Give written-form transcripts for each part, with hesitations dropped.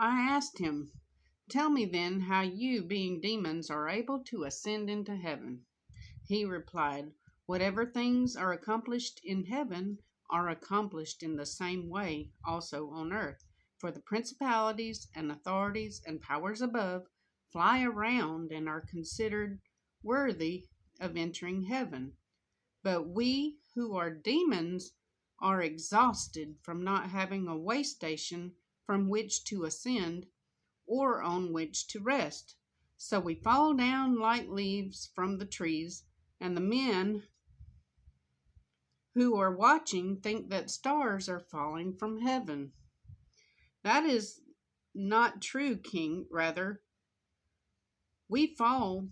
I asked him, "Tell me then how you, being demons, are able to ascend into heaven." He replied, "Whatever things are accomplished in heaven are accomplished in the same way also on earth. For the principalities and authorities and powers above fly around and are considered worthy of entering heaven. But we who are demons are exhausted from not having a way station from which to ascend or on which to rest. So we fall down like leaves from the trees, and the men who are watching think that stars are falling from heaven." "That is not true, King. Rather, we fall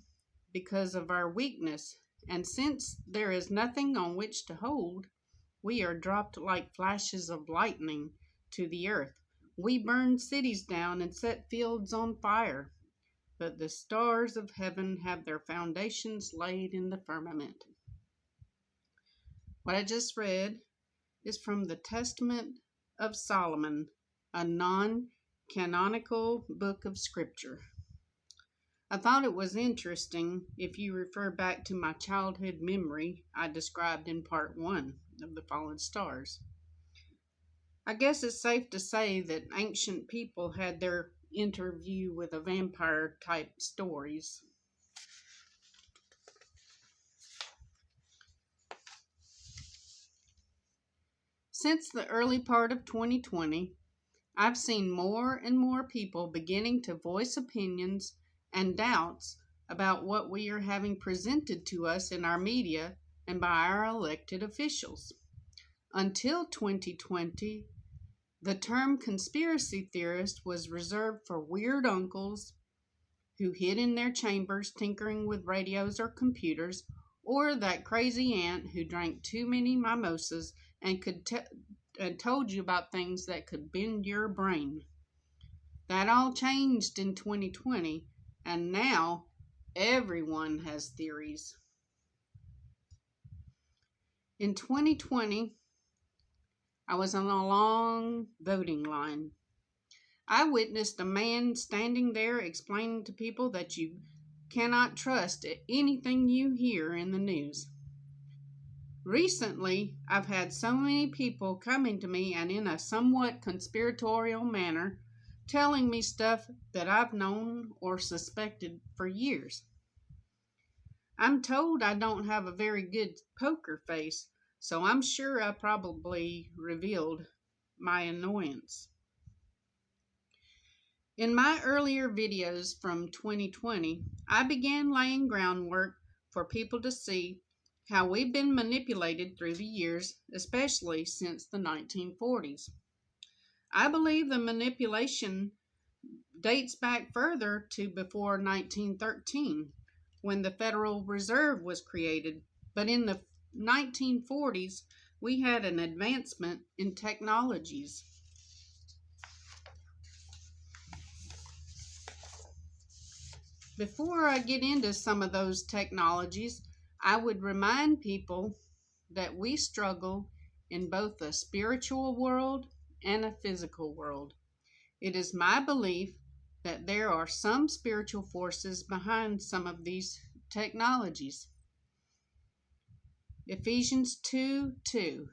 because of our weakness, and since there is nothing on which to hold, we are dropped like flashes of lightning to the earth. We burn cities down and set fields on fire, but the stars of heaven have their foundations laid in the firmament." What I just read is from the Testament of Solomon, a non-canonical book of scripture. I thought it was interesting if you refer back to my childhood memory I described in part 1 of the Fallen Stars. I guess it's safe to say that ancient people had their interview with a vampire type stories. Since the early part of 2020, I've seen more and more people beginning to voice opinions and doubts about what we are having presented to us in our media and by our elected officials. Until 2020, the term conspiracy theorist was reserved for weird uncles who hid in their chambers tinkering with radios or computers, or that crazy aunt who drank too many mimosas and and told you about things that could bend your brain. That all changed in 2020, and now everyone has theories. In 2020, I was on a long voting line. I witnessed a man standing there explaining to people that you cannot trust anything you hear in the news. Recently, I've had so many people coming to me and in a somewhat conspiratorial manner telling me stuff that I've known or suspected for years. I'm told I don't have a very good poker face, so I'm sure I probably revealed my annoyance. In my earlier videos from 2020, I began laying groundwork for people to see how we've been manipulated through the years, especially since the 1940s. I believe the manipulation dates back further to before 1913, when the Federal Reserve was created, but in the 1940s, we had an advancement in technologies. Before I get into some of those technologies, I would remind people that we struggle in both a spiritual world and a physical world. It is my belief that there are some spiritual forces behind some of these technologies. Ephesians 2:2,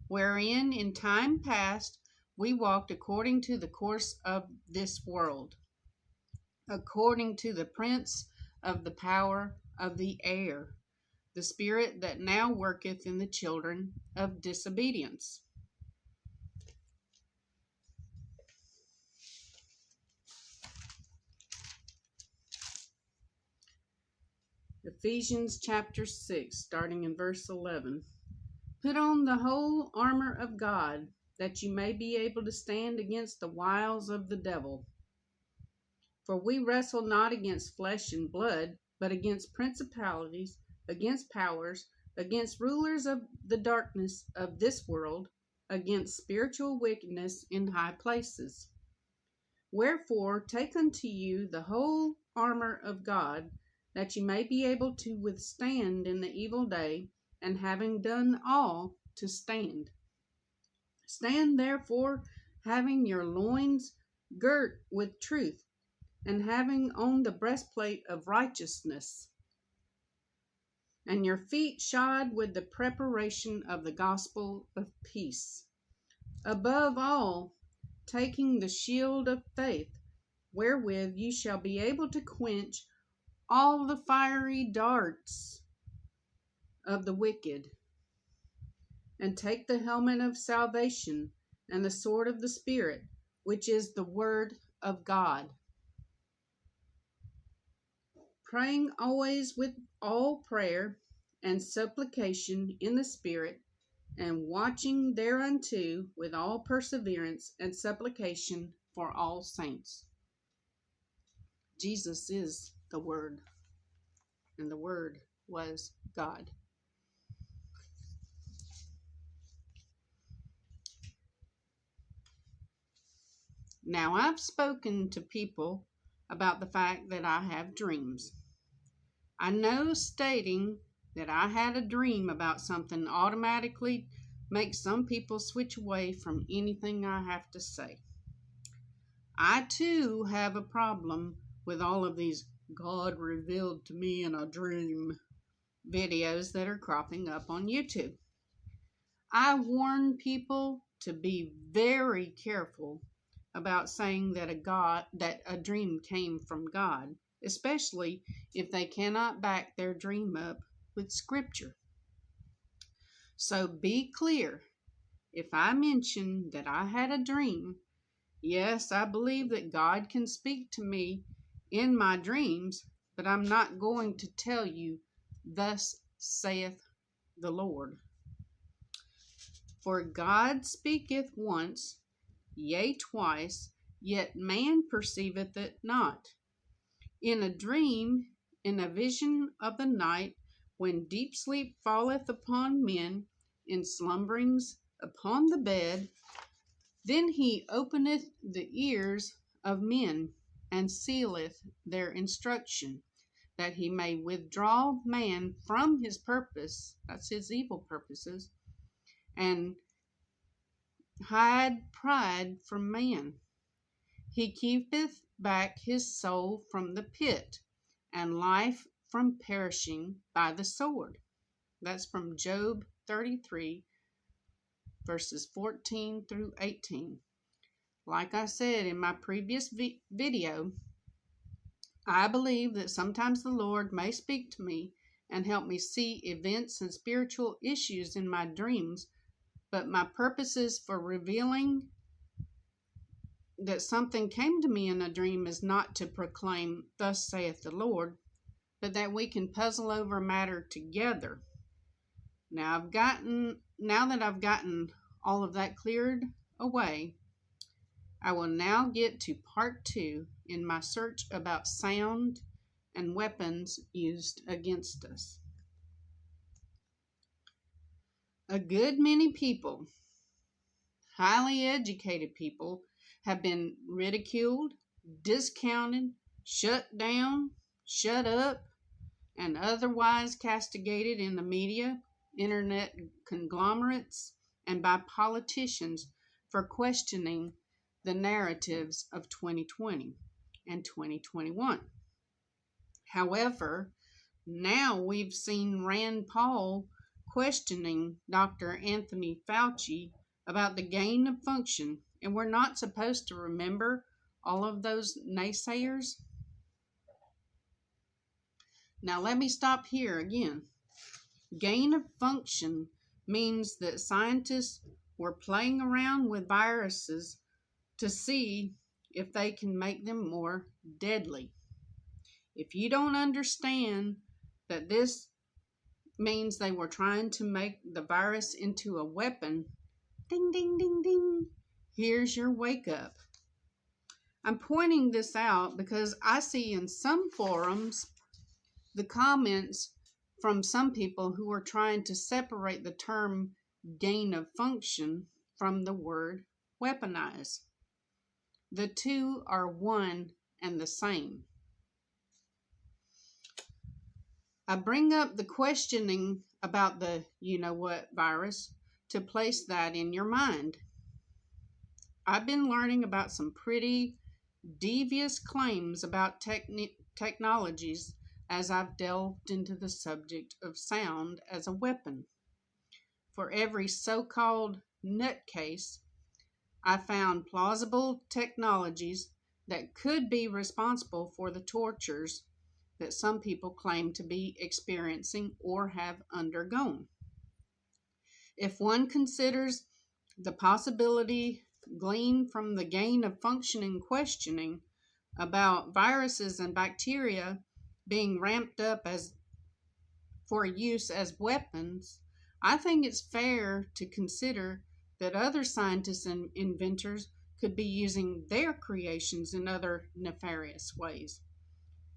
wherein in time past we walked according to the course of this world, according to the prince of the power of the air, the spirit that now worketh in the children of disobedience. Ephesians chapter 6, starting in verse 11. Put on the whole armor of God, that you may be able to stand against the wiles of the devil. For we wrestle not against flesh and blood, but against principalities, against powers, against rulers of the darkness of this world, against spiritual wickedness in high places. Wherefore take unto you the whole armor of God, that you may be able to withstand in the evil day, and having done all, to stand. Stand therefore, having your loins girt with truth, and having on the breastplate of righteousness, and your feet shod with the preparation of the gospel of peace. Above all, taking the shield of faith, wherewith you shall be able to quench all the fiery darts of the wicked, and take the helmet of salvation and the sword of the Spirit, which is the word of God. Praying always with all prayer and supplication in the Spirit, and watching thereunto with all perseverance and supplication for all saints. Jesus is the Word, and the Word was God. Now, I've spoken to people about the fact that I have dreams. I know stating that I had a dream about something automatically makes some people switch away from anything I have to say. I too have a problem with all of these God revealed to me in a dream videos that are cropping up on YouTube. I warn people to be very careful about saying that a dream came from God, especially if they cannot back their dream up with scripture. So be clear. If I mention that I had a dream, yes, I believe that God can speak to me in my dreams, but I'm not going to tell you, thus saith the Lord. For God speaketh once, yea, twice, yet man perceiveth it not. In a dream, in a vision of the night, when deep sleep falleth upon men, in slumberings upon the bed, then he openeth the ears of men, and sealeth their instruction, that he may withdraw man from his purpose, that's his evil purposes, and hide pride from man. He keepeth back his soul from the pit, and life from perishing by the sword. That's from Job 33, verses 14 through 18. Like I said in my previous video, I believe that sometimes the Lord may speak to me and help me see events and spiritual issues in my dreams, but my purposes for revealing that something came to me in a dream is not to proclaim, thus saith the Lord, but that we can puzzle over a matter together. Now that I've gotten all of that cleared away, I will now get to part 2 in my search about sound and weapons used against us. A good many people, highly educated people, have been ridiculed, discounted, shut down, shut up, and otherwise castigated in the media, internet conglomerates, and by politicians for questioning the narratives of 2020 and 2021. However, now we've seen Rand Paul questioning Dr. Anthony Fauci about the gain of function, and we're not supposed to remember all of those naysayers. Now let me stop here again. Gain of function means that scientists were playing around with viruses to see if they can make them more deadly. If you don't understand that this means they were trying to make the virus into a weapon, ding, ding, ding, ding, here's your wake up. I'm pointing this out because I see in some forums the comments from some people who are trying to separate the term gain of function from the word weaponize. The two are one and the same. I bring up the questioning about the you-know-what virus to place that in your mind. I've been learning about some pretty devious claims about technologies as I've delved into the subject of sound as a weapon. For every so-called nutcase, I found plausible technologies that could be responsible for the tortures that some people claim to be experiencing or have undergone. If one considers the possibility gleaned from the gain of function in questioning about viruses and bacteria being ramped up as for use as weapons, I think it's fair to consider that other scientists and inventors could be using their creations in other nefarious ways.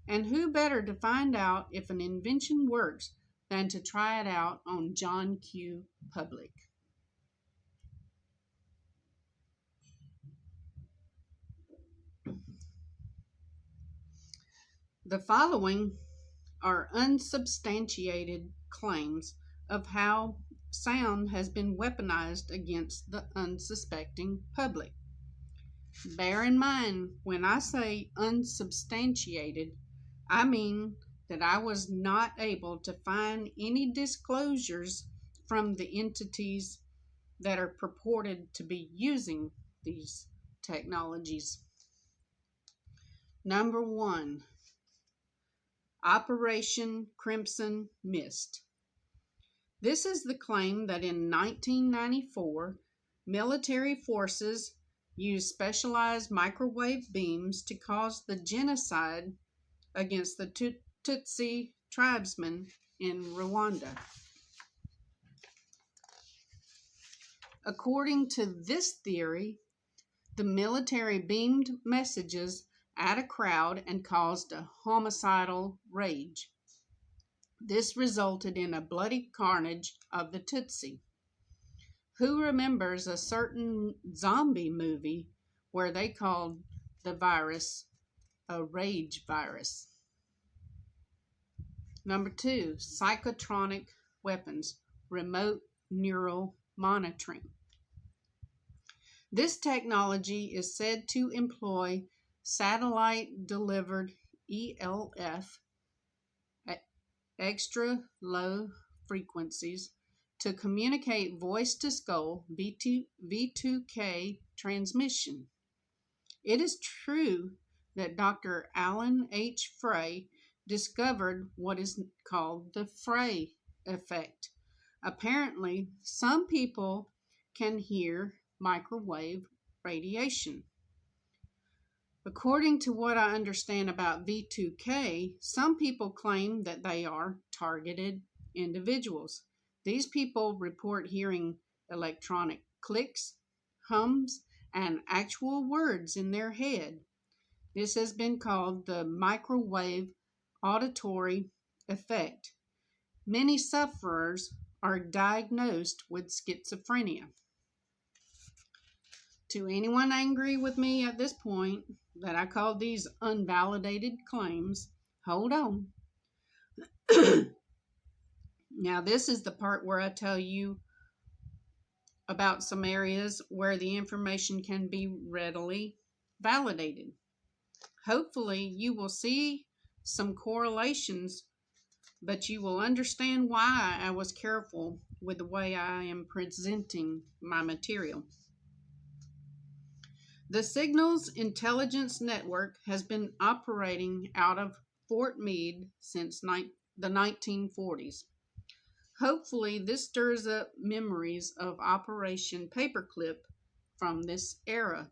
And who better to find out if an invention works than to try it out on John Q. Public? The following are unsubstantiated claims of how sound has been weaponized against the unsuspecting public. Bear in mind, when I say unsubstantiated, I mean that I was not able to find any disclosures from the entities that are purported to be using these technologies. Number one, Operation Crimson Mist. This is the claim that in 1994, military forces used specialized microwave beams to cause the genocide against the Tutsi tribesmen in Rwanda. According to this theory, the military beamed messages at a crowd and caused a homicidal rage. This resulted in a bloody carnage of the Tutsi. Who remembers a certain zombie movie where they called the virus a rage virus? Number two, psychotronic weapons, remote neural monitoring. This technology is said to employ satellite-delivered ELF, extra low frequencies, to communicate voice-to-skull V2K transmission. It is true that Dr. Alan H. Frey discovered what is called the foray effect. Apparently, some people can hear microwave radiation. According to what I understand about V2K, some people claim that they are targeted individuals. These people report hearing electronic clicks, hums, and actual words in their head. This has been called the microwave auditory effect. Many sufferers are diagnosed with schizophrenia. To anyone angry with me at this point that I call these unvalidated claims, hold on. Now, this is the part where I tell you about some areas where the information can be readily validated. Hopefully, you will see some correlations, but you will understand why I was careful with the way I am presenting my material. The Signals Intelligence Network has been operating out of Fort Meade since the 1940s. Hopefully, this stirs up memories of Operation Paperclip from this era.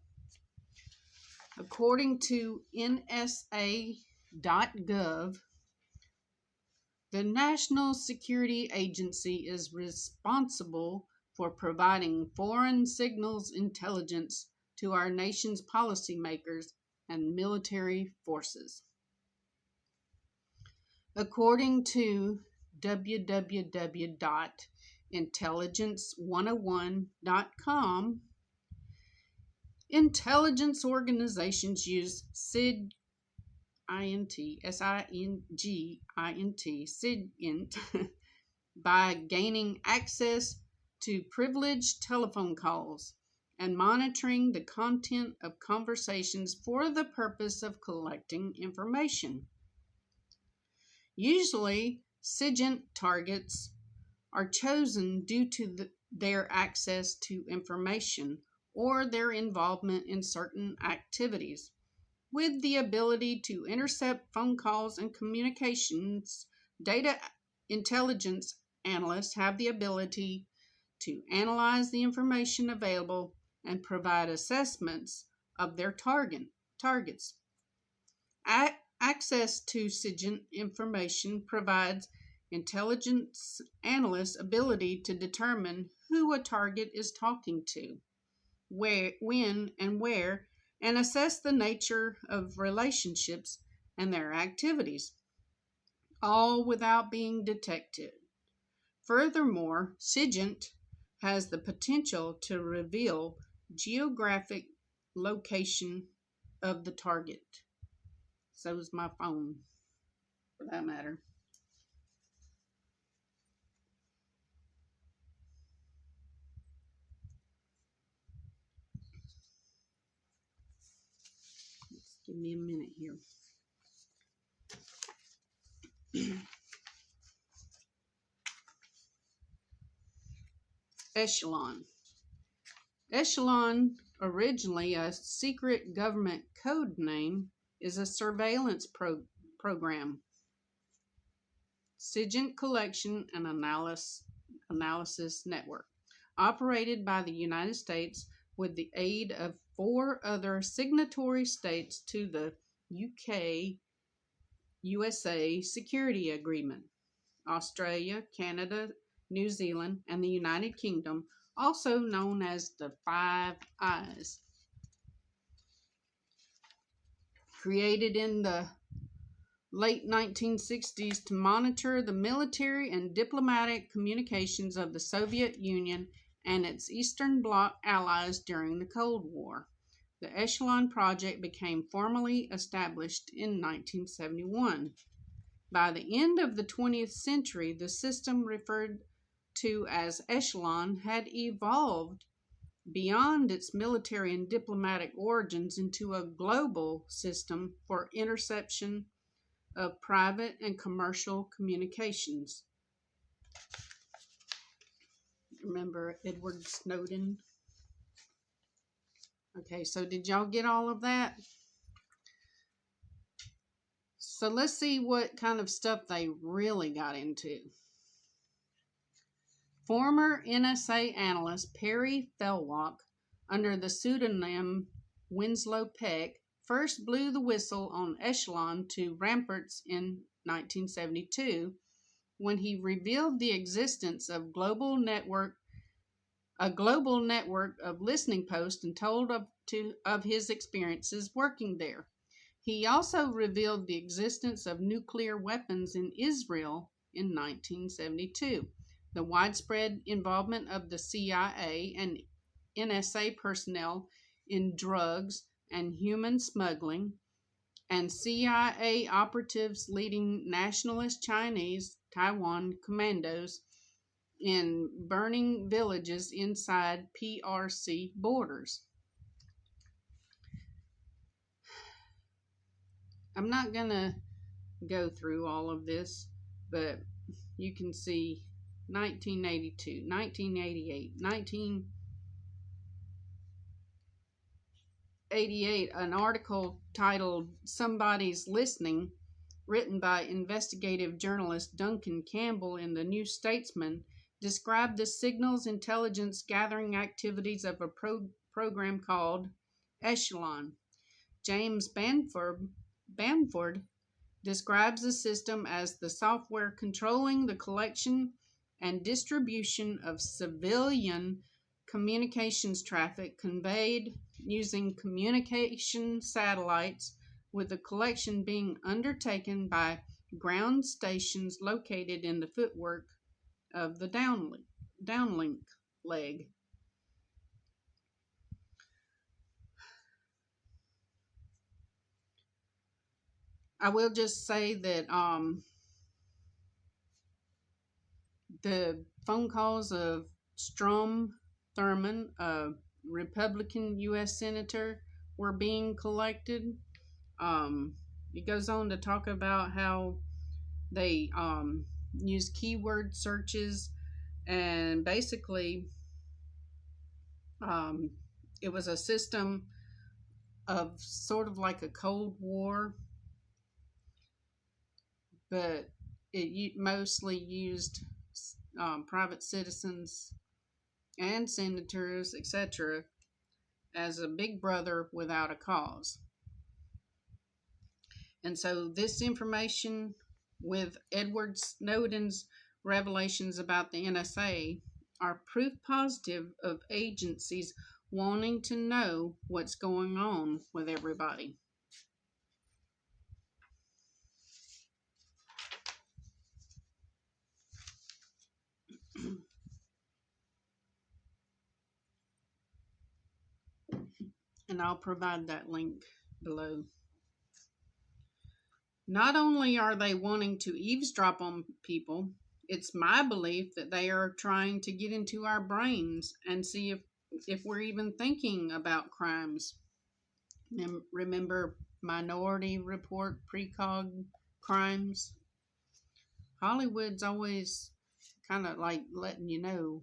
According to NSA.gov, the National Security Agency is responsible for providing foreign signals intelligence to our nation's policymakers and military forces. According to www.intelligence101.com, intelligence organizations use SIGINT, SIGINT, by gaining access to privileged telephone calls and monitoring the content of conversations for the purpose of collecting information. Usually, SIGINT targets are chosen due to their access to information or their involvement in certain activities. With the ability to intercept phone calls and communications, data intelligence analysts have the ability to analyze the information available and provide assessments of their targets. Access to SIGINT information provides intelligence analysts ability to determine who a target is talking to, where, when, and where, and assess the nature of relationships and their activities, all without being detected. Furthermore, SIGINT has the potential to reveal geographic location of the target. So is my phone, for that matter. Give me a minute here. Echelon. Echelon, originally a secret government code name, is a surveillance program, SIGINT collection and analysis network, operated by the United States with the aid of 4 other signatory states to the UK-USA Security Agreement. Australia, Canada, New Zealand, and the United Kingdom, also known as the Five Eyes. Created in the late 1960s to monitor the military and diplomatic communications of the Soviet Union and its Eastern Bloc allies during the Cold War. The Echelon Project became formally established in 1971. By the end of the 20th century, the system referred to as Echelon had evolved beyond its military and diplomatic origins into a global system for interception of private and commercial communications. Remember Edward Snowden? Okay, so did y'all get all of that? So let's see what kind of stuff they really got into. Former NSA analyst Perry Fellwalk, under the pseudonym Winslow Peck, first blew the whistle on Echelon to Ramparts in 1972 when he revealed the existence of a global network of listening posts and told of his experiences working there. He also revealed the existence of nuclear weapons in Israel in 1972. The widespread involvement of the CIA and NSA personnel in drugs and human smuggling, and CIA operatives leading nationalist Chinese Taiwan commandos in burning villages inside PRC borders. I'm not going to go through all of this, but you can see 1982, 1988, 1988, an article titled Somebody's Listening, written by investigative journalist Duncan Campbell in the New Statesman, described the signals intelligence gathering activities of a program called Echelon. James Bamford describes the system as the software controlling the collection and distribution of civilian communications traffic conveyed using communication satellites, with the collection being undertaken by ground stations located in the footwork of the downlink leg. I will just say that the phone calls of Strom Thurmond, a Republican U.S. senator were being collected. It goes on to talk about how they use keyword searches, and basically um, it was a system of sort of like a Cold War, but it mostly used private citizens and senators, etc., as a big brother without a cause. And so this information with Edward Snowden's revelations about the NSA are proof positive of agencies wanting to know what's going on with everybody. And I'll provide that link below. Not only are they wanting to eavesdrop on people, it's my belief that they are trying to get into our brains and see if we're even thinking about crimes. Remember Minority Report precog crimes? Hollywood's always kind of like letting you know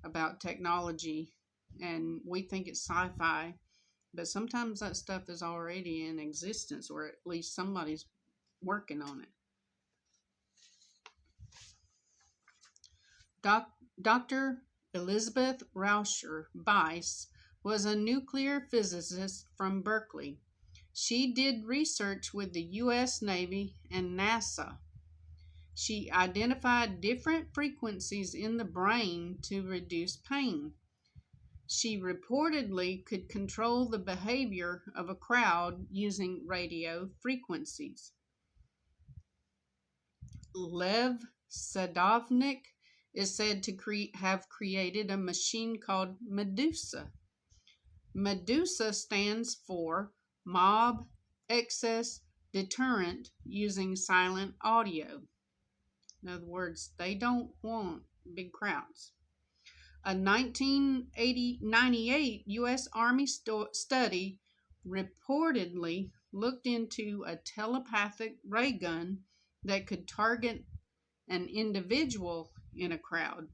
about technology, and we think it's sci-fi, but sometimes that stuff is already in existence, or at least somebody's working on it. Dr. Elizabeth Rauscher Weiss was a nuclear physicist from Berkeley. She did research with the U.S. Navy and NASA. She identified different frequencies in the brain to reduce pain. She reportedly could control the behavior of a crowd using radio frequencies. Lev Sadovnik is said to have created a machine called Medusa. Medusa stands for Mob Excess Deterrent using silent audio. In other words, they don't want big crowds. A 1998 U.S. Army study reportedly looked into a telepathic ray gun that could target an individual in a crowd.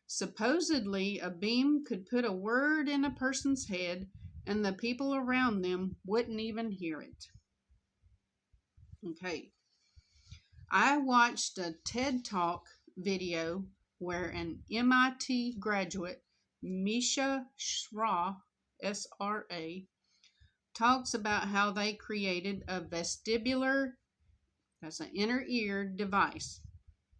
Supposedly, a beam could put a word in a person's head and the people around them wouldn't even hear it. Okay. I watched a TED Talk video where an MIT graduate, Misha Sra, S-R-A, talks about how they created a vestibular, that's an inner ear device.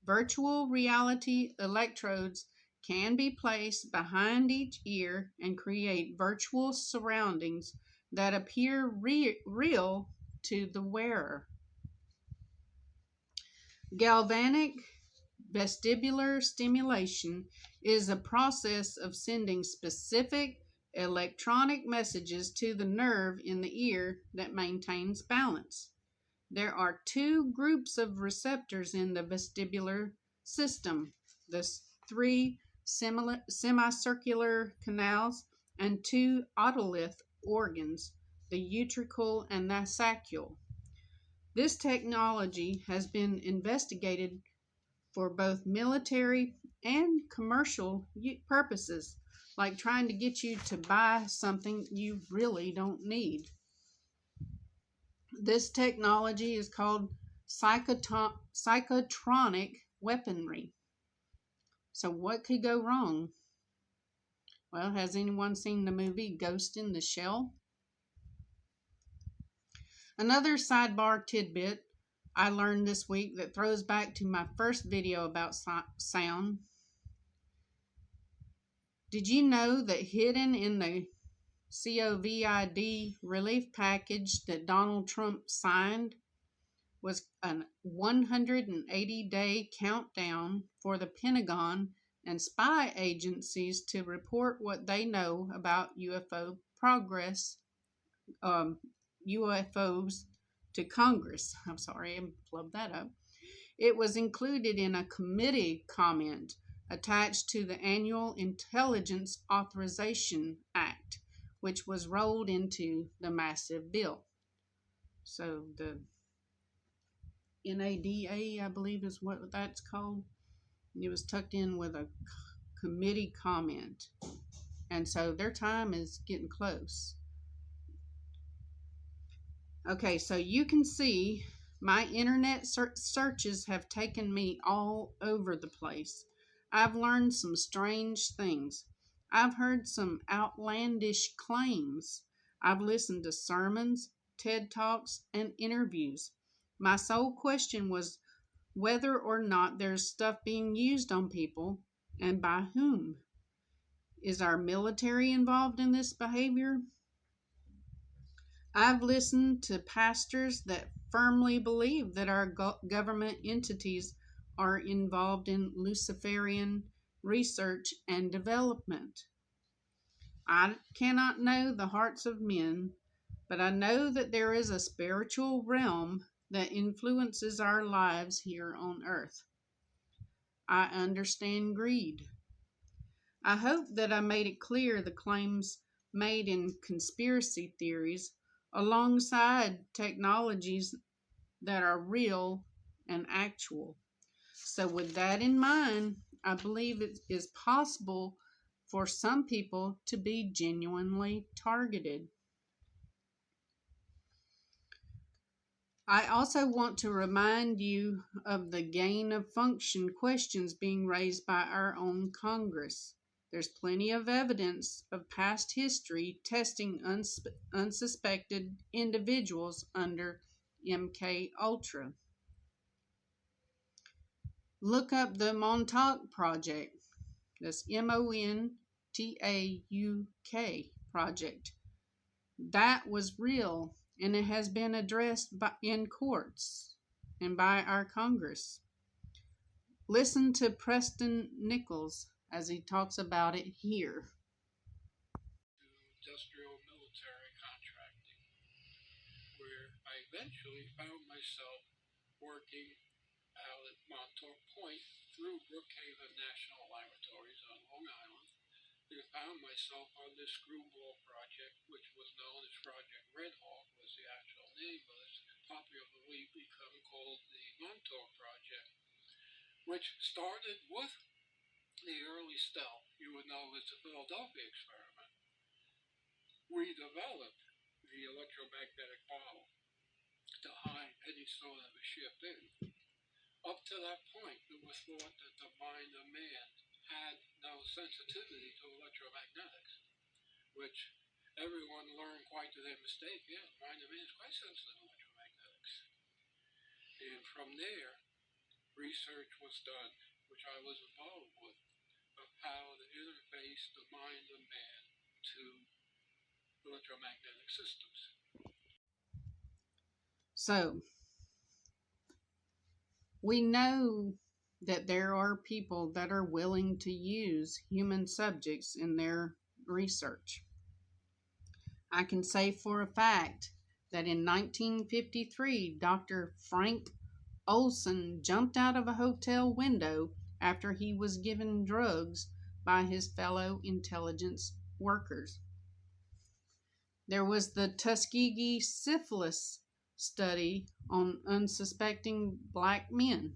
Virtual reality electrodes can be placed behind each ear and create virtual surroundings that appear real to the wearer. Galvanic vestibular stimulation is a process of sending specific electronic messages to the nerve in the ear that maintains balance. There are two groups of receptors in the vestibular system, the three semicircular canals and two otolith organs, the utricle and the saccule. This technology has been investigated for both military and commercial purposes, like trying to get you to buy something you really don't need. This technology is called psychotronic weaponry. So what could go wrong? Well, has anyone seen the movie Ghost in the Shell? Another sidebar tidbit I learned this week that throws back to my first video about sound. Did you know that hidden in the COVID relief package that Donald Trump signed was a 180-day countdown for the Pentagon and spy agencies to report what they know about UFO progress, UFOs to Congress. I'm sorry, I plugged that up. It was included in a committee comment attached to the annual Intelligence Authorization Act, which was rolled into the massive bill. So the NADA, I believe is what that's called. It was tucked in with a committee comment. And so their time is getting close. Okay, so you can see my internet searches have taken me all over the place. I've learned some strange things. I've heard some outlandish claims. I've listened to sermons, TED Talks, and interviews. My sole question was whether or not there's stuff being used on people and by whom. Is our military involved in this behavior? I've listened to pastors that firmly believe that our government entities are involved in Luciferian research and development. I cannot know the hearts of men, but I know that there is a spiritual realm that influences our lives here on earth. I understand greed. I hope that I made it clear the claims made in conspiracy theories alongside technologies that are real and actual. So, with that in mind, I believe it is possible for some people to be genuinely targeted. I also want to remind you of the gain of function questions being raised by our own Congress. There's plenty of evidence of past history testing unsuspected individuals under MK Ultra. Look up the Montauk Project. That's MONTAUK Project. That was real, and it has been addressed in courts and by our Congress. Listen to Preston Nichols as he talks about it here. Industrial military contracting, where I eventually found myself working out at Montauk Point through Brookhaven National Laboratories on Long Island. I found myself on this screwball project, which was known as Project Red Hawk, was the actual name, but it's popularly become called the Montauk Project, which started with the early stealth. You would know it's the Philadelphia experiment. We developed the electromagnetic bottle to hide any sort of a shift in. Up to that point, it was thought that the mind of man had no sensitivity to electromagnetics, which everyone learned quite to their mistake. Yeah, the mind of man is quite sensitive to electromagnetics. And from there, research was done, which I was involved with, of how to interface the mind of man to electromagnetic systems. So, we know that there are people that are willing to use human subjects in their research. I can say for a fact that in 1953, Dr. Frank Olson jumped out of a hotel window after he was given drugs by his fellow intelligence workers. There was the Tuskegee syphilis study on unsuspecting black men.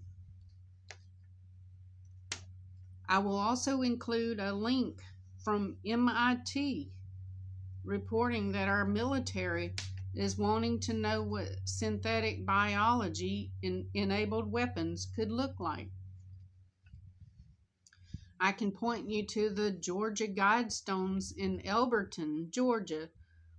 I will also include a link from MIT reporting that our military is wanting to know what synthetic biology enabled weapons could look like. I can point you to the Georgia Guidestones in Elberton, Georgia,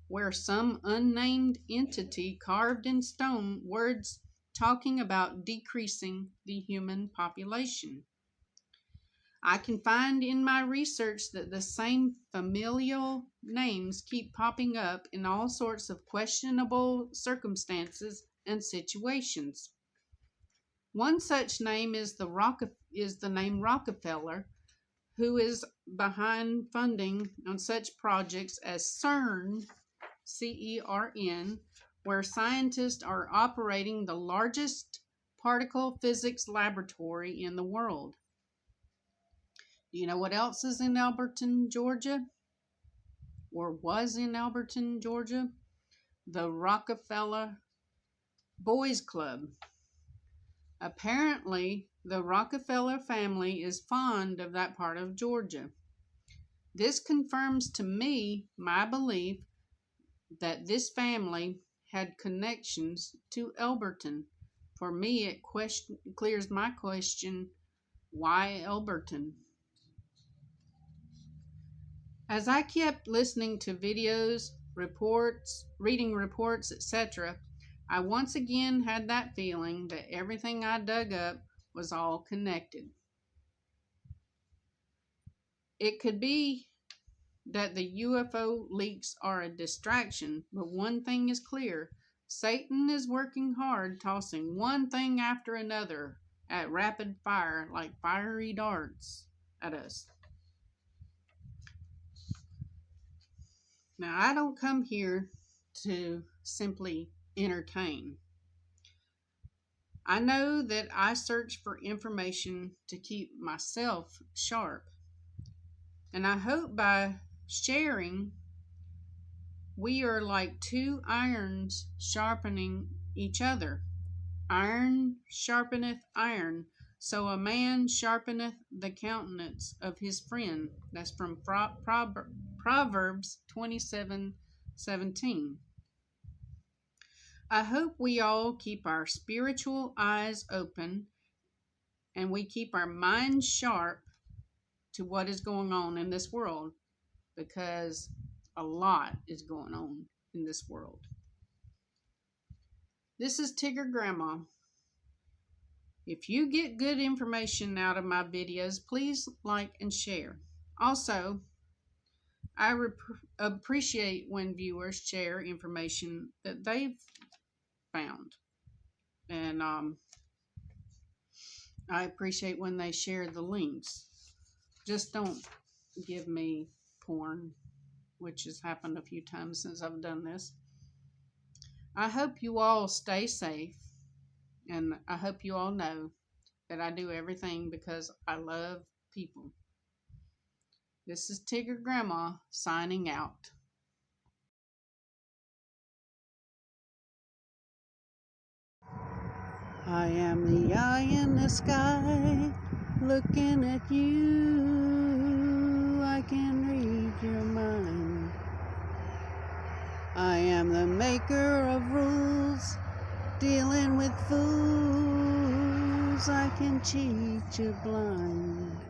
where some unnamed entity carved in stone words talking about decreasing the human population. I can find in my research that the same familial names keep popping up in all sorts of questionable circumstances and situations. One such name is the name Rockefeller, who is behind funding on such projects as CERN, CERN, where scientists are operating the largest particle physics laboratory in the world. Do you know what else is in Alberton, Georgia? Or was in Alberton, Georgia? The Rockefeller Boys Club. Apparently, the Rockefeller family is fond of that part of Georgia. This confirms to me my belief that this family had connections to Alberton. For me, it clears my question, why Alberton? As I kept listening to videos, reports, reading reports, etc., I once again had that feeling that everything I dug up was all connected. It could be that the UFO leaks are a distraction, but one thing is clear. Satan is working hard, tossing one thing after another at rapid fire like fiery darts at us. Now, I don't come here to simply entertain. I know that I search for information to keep myself sharp. And I hope by sharing, we are like two irons sharpening each other. Iron sharpeneth iron, so a man sharpeneth the countenance of his friend. That's from Proverbs 27:17. I hope we all keep our spiritual eyes open and we keep our minds sharp to what is going on in this world, because a lot is going on in this world. This is Tigger Grandma. If you get good information out of my videos, please like and share. Also, I appreciate when viewers share information that they've found. And I appreciate when they share the links. Just don't give me porn, which has happened a few times since I've done this. I hope you all stay safe, and I hope you all know that I do everything because I love people. This is Tigger Grandma signing out. I am the eye in the sky, looking at you. I can read your mind. I am the maker of rules, dealing with fools. I can cheat you blind.